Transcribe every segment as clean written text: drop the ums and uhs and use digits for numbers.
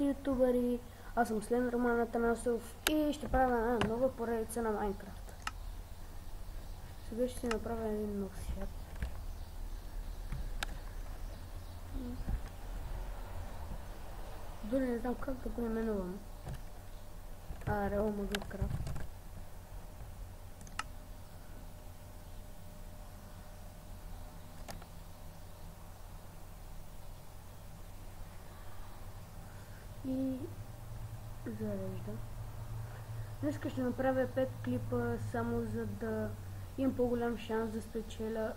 Здравейте, ютубъри! Аз съм Слендърман Атанасов и ще правя една нова поредица на Майнкрафт. Сега ще си направя един нов свят. Дори не знам как да го именувам. Реал Магълкрафт. И зарежда. Днес ще направя 5 клипа, само за да имам по-голям шанс да спечеля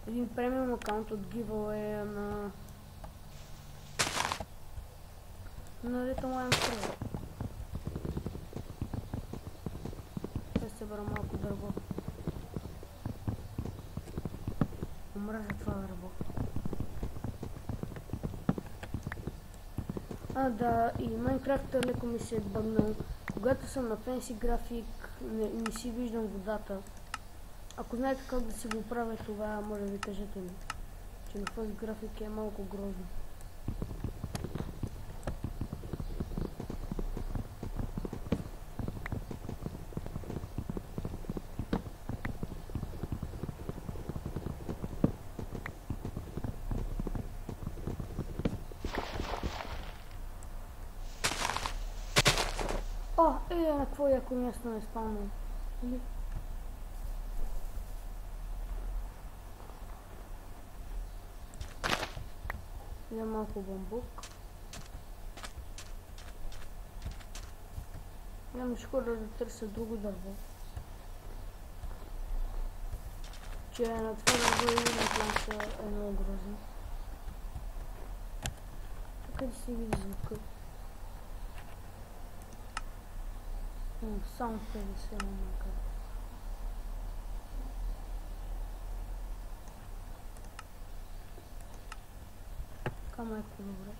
един премиум акаунт от giveaway на Little Lion Server. Ще събера малко дърво. Омразя това дърво. Да, и Майнкрафта леко ми се е бъгнал. Когато съм на фенси график, не си виждам водата. Ако знаете как да си го правя, това може да ви кажете ми, че на този график е малко грозно. На какво яко място не спалнам. Има малко бамбук. Няма ще ходя да търся друго дърво. Че на това дърво и на планта е много грозно. Къде се види звука? Само 50 макар. Кама е по-добре.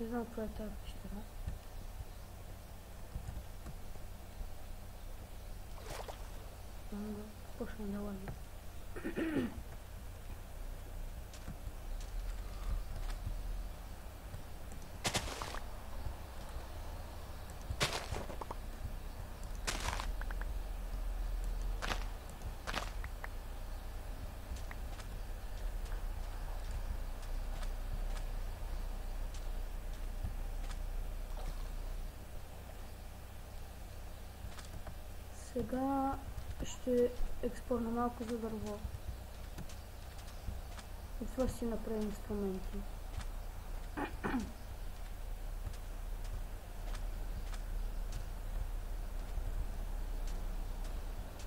Не знам каква е тази пещера. Почна да лаги. Сега ще експорна малко за дърво. И това ще си направим инструменти.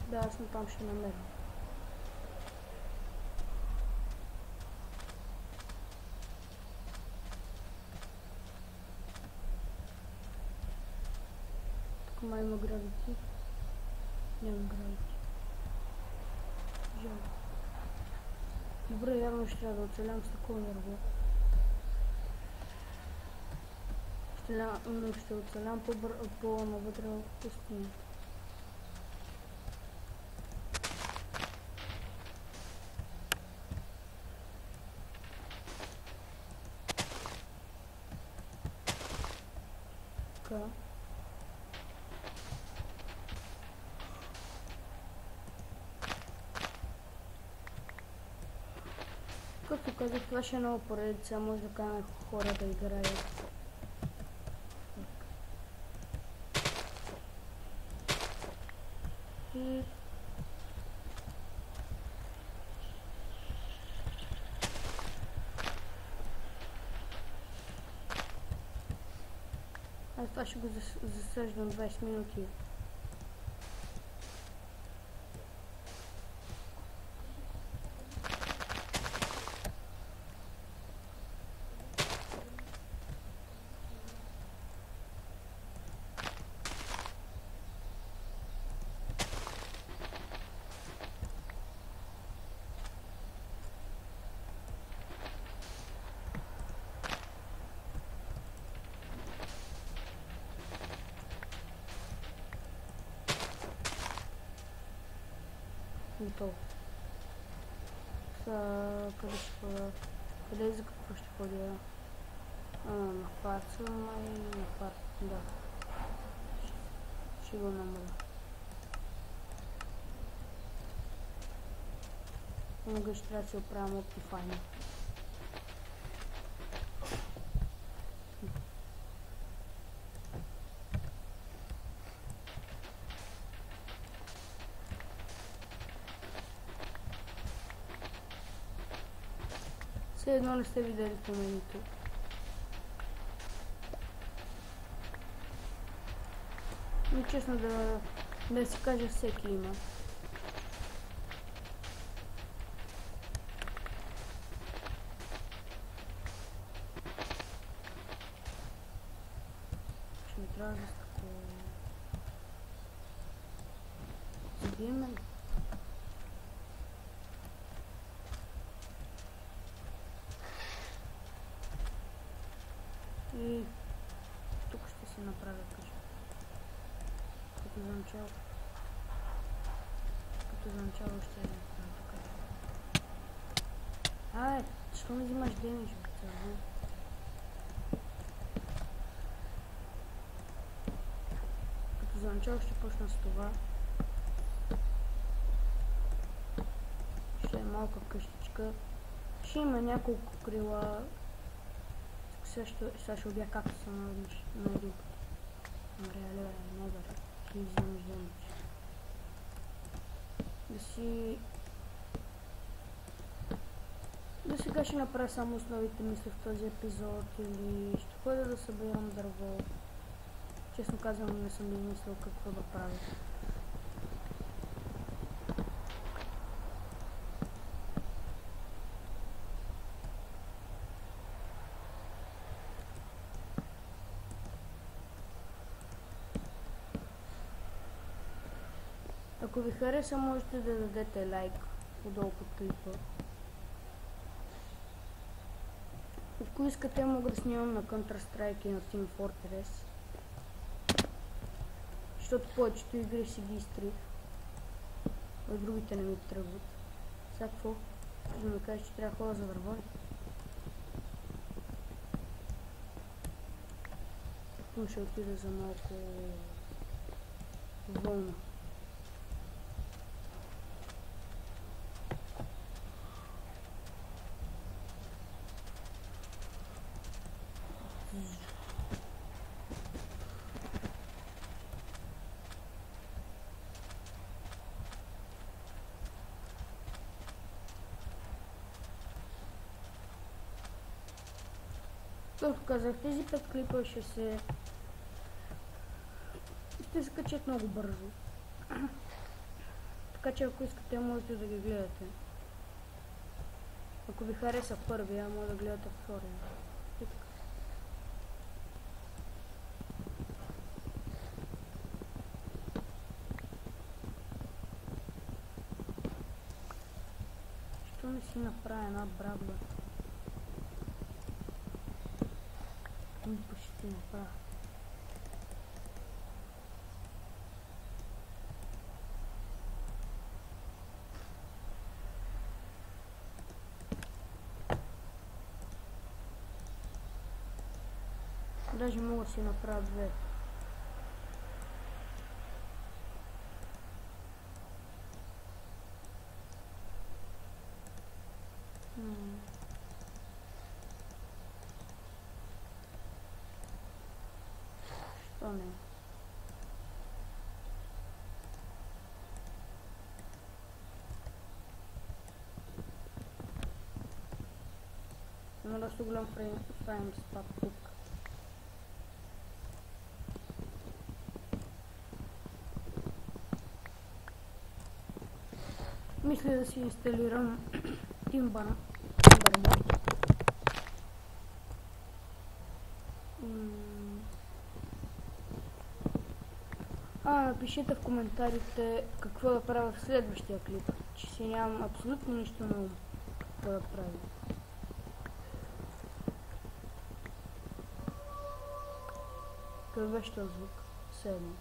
Да, аз там ще намеря. Тук май има гравити. Няма гравити. Жалко. Добре, явно ще трябва да оцелям с такова дърво. Ще оцелям по-навътре в пустинята. Така. Както казах, това ще е нова поредица, може да канем хора да играят. И... Аз това ще го засъждам 20 минути. Готово. Къде ще ходя? Къде за какво ще ходя? На фарца, май на фарца, да. Ще го намаля. Много ще трябва да си оправям Optifine. Все едно не сте видели в менюто. Но честно да си кажа, всеки има. Ще ми трябва да такова... Забиеме ли? И тук ще си направя къща. Като за начало ще я направя така. Ай, защо не взимаш демидж, бе, църво? Като за начало ще почна с това. Ще е малка къщичка. Ще има няколко крила. Сега ще убия както съм на един път. Реалива е негър. Ще вземеш демидж. Да сега ще направя само основите мисли в този епизод или ще ходя да събирам дърво. Честно казвам, не съм измислил какво да правя. Ако ви хареса, можете да дадете лайк отдолу под клипа. Ако искате, мога да снимам на Counter-Strike и на Team Fortress. Защото повечето игри си ги изтрих. А другите не ми тръгват. Сега какво? Да ми кажеш, че трябва да ходя за дърво ли? Тук ще отида за малко вълна. Както казах, тези 5 клипа ще се качат много бързо. Така че ако искате, можете да ги гледате. Ако ви хареса първия, може да гледате втория. Що не си направя една брабла? Почти направя. Даже мога да си направя две. Що не? Има доста голям фреймспад тук. Мисля да си инсталирам Timbermode. Напишете в коментарите какво да правя в следващия клип, че си нямам абсолютно нищо на ум какво да правя. Какъв беше този звук? Седно.